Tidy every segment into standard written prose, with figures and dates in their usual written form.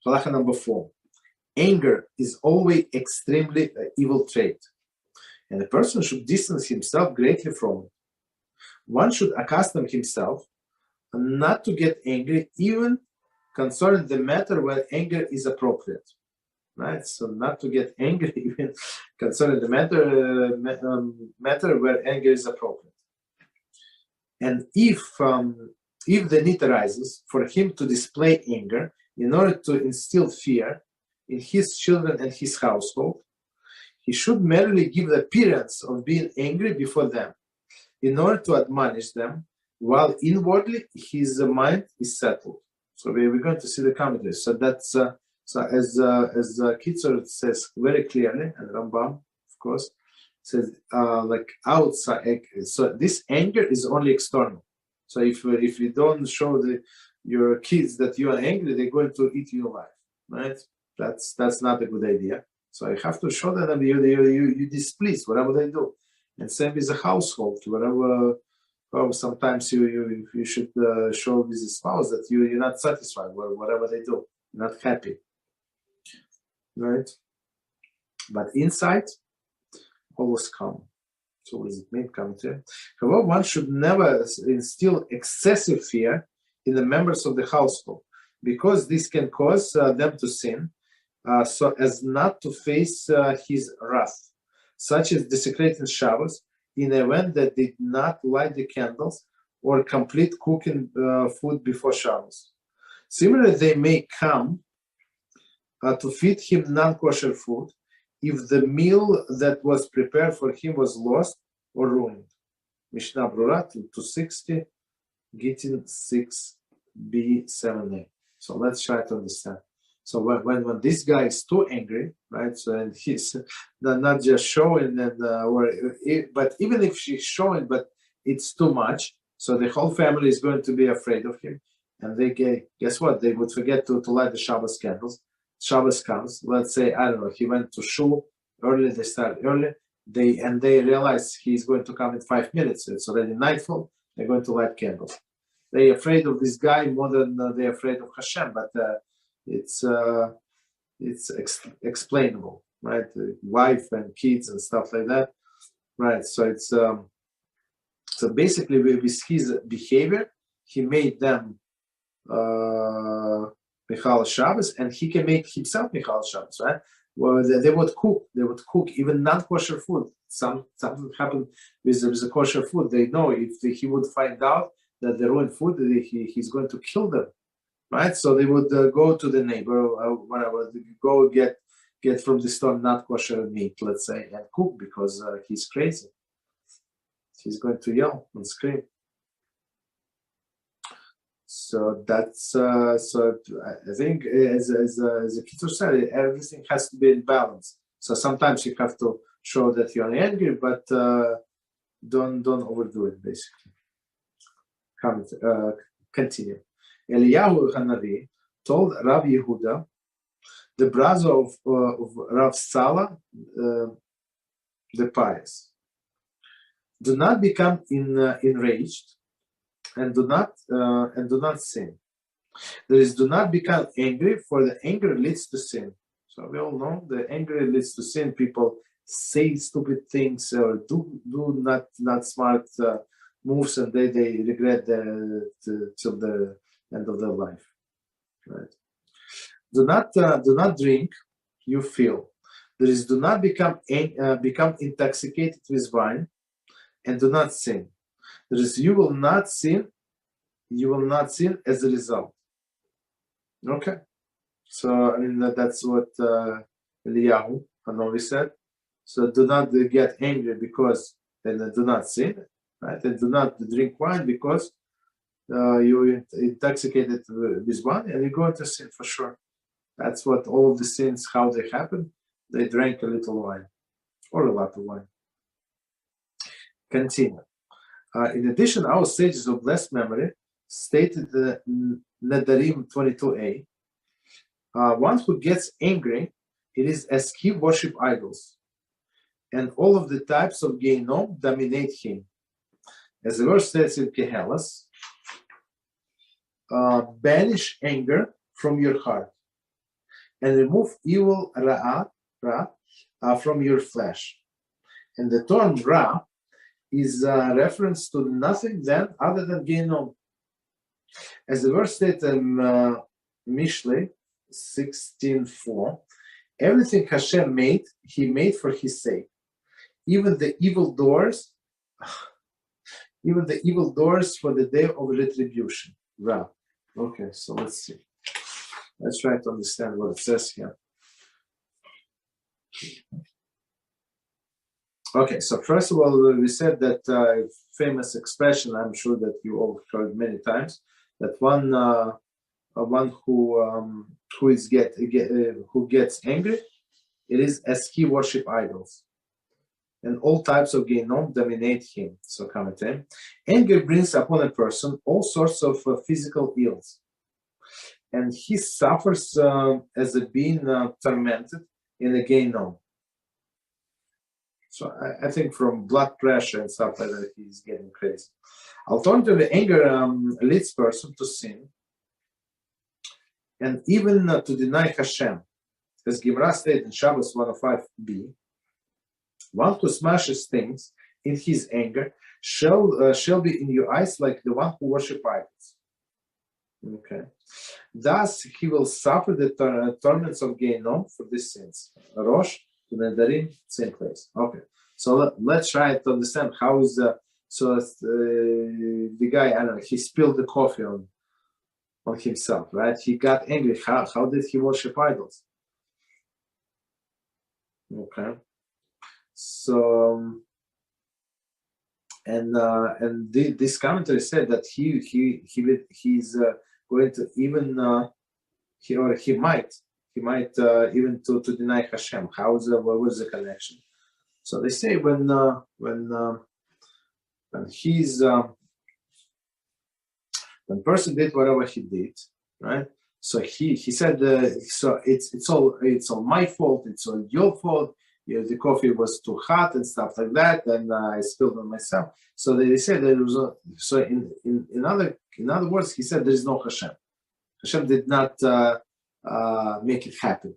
Halacha number 4. Anger is always extremely evil trait, and a person should distance himself greatly from it. One should accustom himself not to get angry, even concerning the matter where anger is appropriate. Right? So not to get angry, even concerning the matter where anger is appropriate. And if the need arises for him to display anger in order to instill fear in his children and his household, he should merely give the appearance of being angry before them in order to admonish them, while inwardly his mind is settled. So we're going to see the commentary. So that's so as Kitzur says very clearly, and Rambam, of course, says like outside. So this anger is only external. So if you don't show your kids that you are angry, they're going to eat you alive, right? That's not a good idea. So you have to show them you displeased whatever they do, and same as a household, whatever. Well, sometimes you should show with the spouse that you're not satisfied with whatever they do, you're not happy, right? But inside, always calm. So what does it mean, commentary? However, one should never instill excessive fear in the members of the household, because this can cause them to sin, so as not to face his wrath, such as desecrating Shabbos in the event that did not light the candles or complete cooking food before Shabbos. Similarly, they may come to feed him non-kosher food if the meal that was prepared for him was lost or ruined. Mishnah Brura 260, Gittin 6b7a. So let's try to understand. So when this guy is too angry, right? So and he's not just showing, but even if she's showing, but it's too much, so the whole family is going to be afraid of him, and they guess what? They would forget to light the Shabbos candles. Shabbos comes. Let's say I don't know. He went to shul early. They start early. They realize he's going to come in 5 minutes. It's already nightfall. They're going to light candles. They're afraid of this guy more than they're afraid of Hashem, but. It's explainable, right? Wife and kids and stuff like that, right? So it's so basically with his behavior, he made them Michal Shabbos, and he can make himself Michal Shabbos, right? Well, they would cook. They would cook even non-kosher food. Something happened with the kosher food. They know if he would find out that they ruined food, he's going to kill them. Right, so they would go to the neighbor, whatever, go get from the store not kosher meat, let's say, and cook because he's crazy. He's going to yell and scream. So that's so I think as the Kitzur said, everything has to be in balance. So sometimes you have to show that you're angry, but don't overdo it. Basically, continue. Eliyahu Hanavi told Rabbi Yehuda, the brother of Rav Sala, the pious, do not become enraged, and do not sin. There is do not become angry, for the anger leads to sin. So we all know the anger leads to sin. People say stupid things or do not smart moves, and they regret till the end of their life, right? Do not drink, you feel. There is do not become intoxicated with wine, and do not sin. There is you will not sin as a result. Okay, so I mean that's what Eliyahu Hanavi said. So do not get angry because then do not sin, right? And do not drink wine because you're intoxicated with wine, and you're going to sin for sure. That's what all of the sins, how they happen. They drank a little wine or a lot of wine. Continue. In addition, our sages of blessed memory stated the Nedarim 22a. One who gets angry, it is as he worship idols, and all of the types of Gehinom dominate him. As the verse says in Kehelas, banish anger from your heart. and remove evil from your flesh. And the term Ra is a reference to nothing then other than Gehinom. As the verse states in Mishlei 16:4, everything Hashem made, He made for His sake. Even the evil doors for the day of retribution. Ra. Okay, so let's see. Let's try to understand what it says here. Okay, so first of all, we said that famous expression, I'm sure that you all heard many times, that one who gets angry, it is as he worship idols, and all types of Gehinom dominate him. So commenting, anger brings upon a person all sorts of physical ills, and he suffers as a being tormented in a Gehinom. So I think from blood pressure and stuff like that, he's getting crazy. Alternatively, anger leads person to sin and even to deny Hashem. As Gemara stated in Shabbos 105b, one who smashes things in his anger shall be in your eyes like the one who worships idols. Okay. Thus, he will suffer the torments of Gehinom for these sins. Rosh to Nedarim, same place. Okay, so let's try to understand how is the guy, I don't know, he spilled the coffee on himself, right? He got angry. How did he worship idols? Okay, so this commentary said that he's going to even he might even to deny Hashem. What was the connection? So they say when person did whatever he did, right? So he said, so it's all my fault. It's all your fault. The coffee was too hot and stuff like that, and I spilled on myself. So they said there was in other words, he said there is no Hashem. Hashem did not make it happen.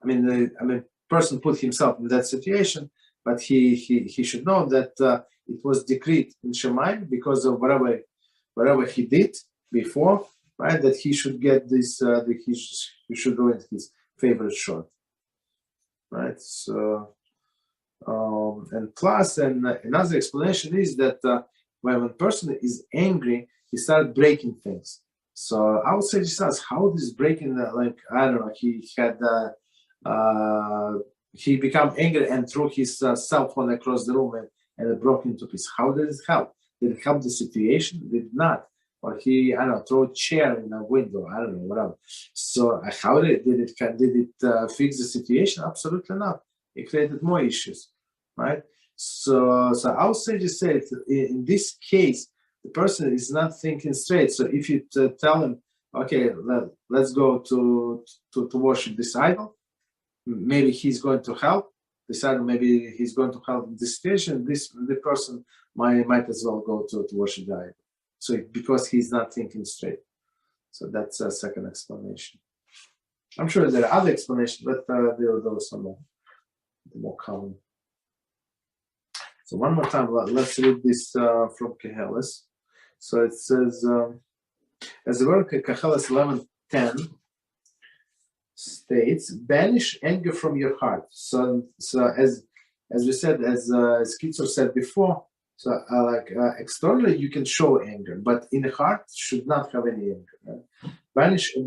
I mean, person put himself in that situation, but he should know that it was decreed in Shemayim because of whatever he did before, right? That he should get this. He should go into his favorite short, right? So, and plus, and another explanation is that when a person is angry, he starts breaking things. So I would say just ask how this breaking, like, I don't know, he became angry and threw his cell phone across the room and it broke into pieces. How did it help? Did it help the situation? Did not. Or he, I don't know, throw a chair in a window, I don't know, whatever. So how did it fix the situation? Absolutely not. It created more issues, right? So I would say just say in this case, the person is not thinking straight. So if you tell him, okay, let's go to worship this idol, maybe he's going to help. This idol, maybe he's going to help in this situation. The person might as well go to worship the idol. So because he's not thinking straight. So that's a second explanation. I'm sure there are other explanations, but those are more common. So one more time, let's read this from Keheles. So it says, as the word Keheles 11:10 states, banish anger from your heart. So as we said, as Kitzur said before, so externally you can show anger, but in the heart should not have any anger. Right?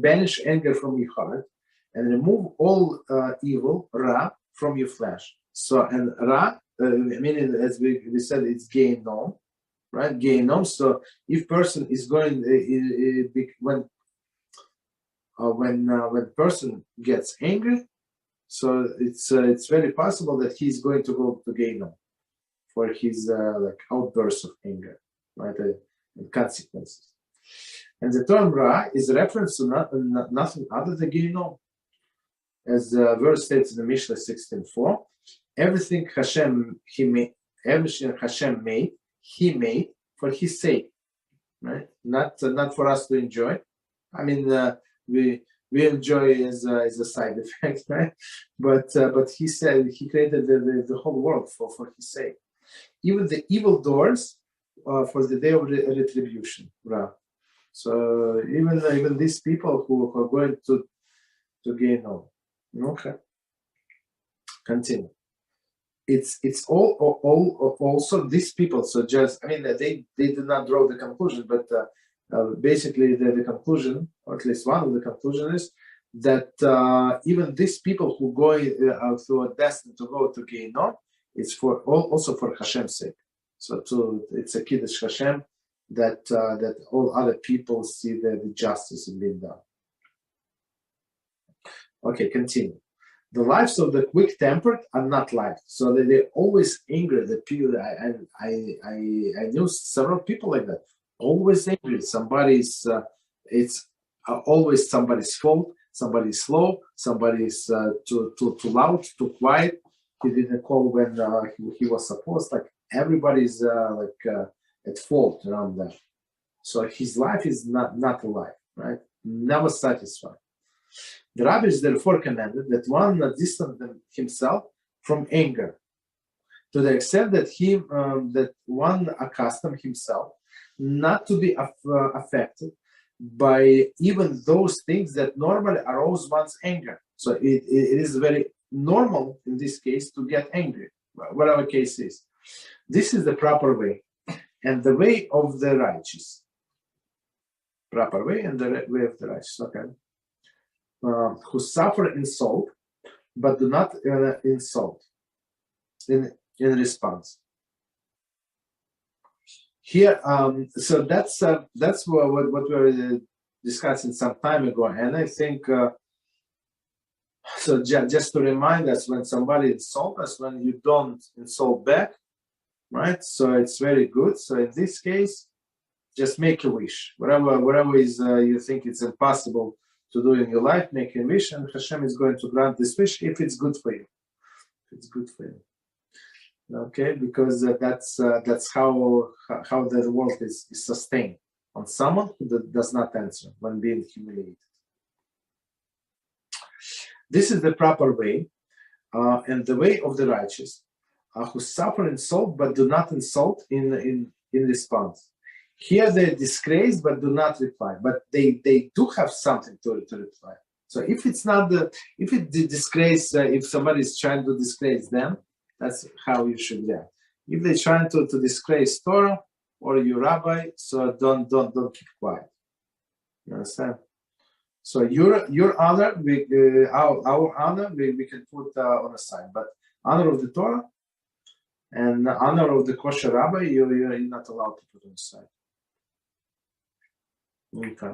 Banish anger from your heart and remove all evil, Ra, from your flesh. So, and Ra, meaning as we said, it's Gehinom, right? Gehinom. So if person is going, when person gets angry, so it's very possible that he's going to go to Gehinom for his outbursts of anger, right, and consequences. And the term Ra is a reference to nothing other than Gehinom. As the verse states in the Mishlei 16:4, everything Hashem made, He made for His sake, right? Not for us to enjoy. I mean, we enjoy as a side effect, right? But he said he created the whole world for his sake. Even the evil doors for the day of retribution. Right? So even these people who are going to gain all. Okay. Continue. It's all also these people. So just they did not draw the conclusion, but basically the conclusion, or at least one of the conclusion is that even these people who go who are destined to go to Gehinnom, it's also for Hashem's sake. So it's a kiddush Hashem that all other people see the justice in being done. Okay, continue. The lives of the quick-tempered are not life, so they always angry. The people, I knew several people like that, always angry. Somebody's, it's always somebody's fault. Somebody's slow. Somebody's too loud, too quiet. He didn't call when he was supposed. Like everybody's at fault around that. So his life is not a life, right? Never satisfied. The Rabbi is therefore commanded that one distance himself from anger, to the extent that that one accustom himself not to be affected by even those things that normally arouse one's anger. So it is very normal in this case to get angry, whatever case is. This is the proper way, and the way of the righteous. Proper way and the way of the righteous. Okay. Who suffer insult, but do not insult in response. Here, so that's what we were discussing some time ago, and I think so. Just to remind us, when somebody insults us, when you don't insult back, right? So it's very good. So in this case, just make a wish, whatever is you think it's impossible to do in your life, make a wish, and Hashem is going to grant this wish if it's good for you. If it's good for you, okay? Because that's how the world is sustained on someone who does not answer when being humiliated. This is the proper way, and the way of the righteous, who suffer insult but do not insult in response. Here they disgrace but do not reply, but they do have something to reply. So if it's not if disgrace, if somebody is trying to disgrace them, that's how you should react. If they're trying to disgrace Torah or your rabbi, so don't keep quiet. You understand? So your honor, our honor, we can put on the side, but honor of the Torah and the honor of the kosher rabbi, you're not allowed to put on the side. Okay.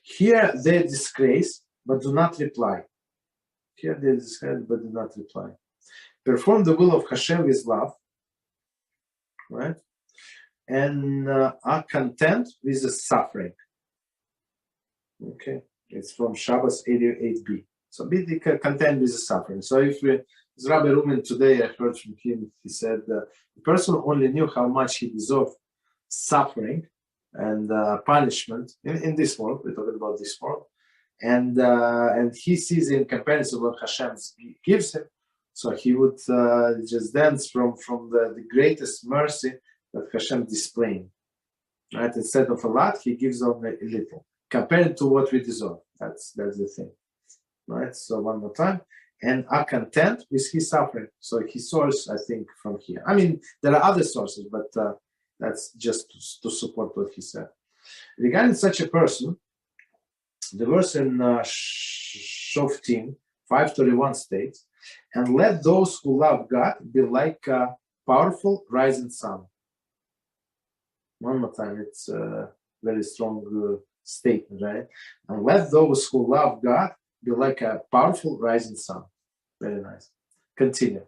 Here they disgrace but do not reply. Here they disgrace but do not reply. Perform the will of Hashem with love, right? And are content with the suffering. Okay, it's from Shabbos 88b. So be content with the suffering. So if Rabbi Ruben today, I heard from him, he said the person only knew how much he deserved suffering and punishment in this world. We're talking about this world, and he sees in comparison what Hashem gives him, so he would just dance from the greatest mercy that Hashem displaying. Right, instead of a lot, he gives only a little compared to what we deserve. That's the thing. Right. So one more time, and are content with his suffering. So his source, I think, from here. I mean, there are other sources, but that's just to support what he said. Regarding such a person, the verse in Shoftim 5:31 states, and let those who love God be like a powerful rising sun. One more time, it's a very strong statement, right? And let those who love God be like a powerful rising sun. Very nice. Continue.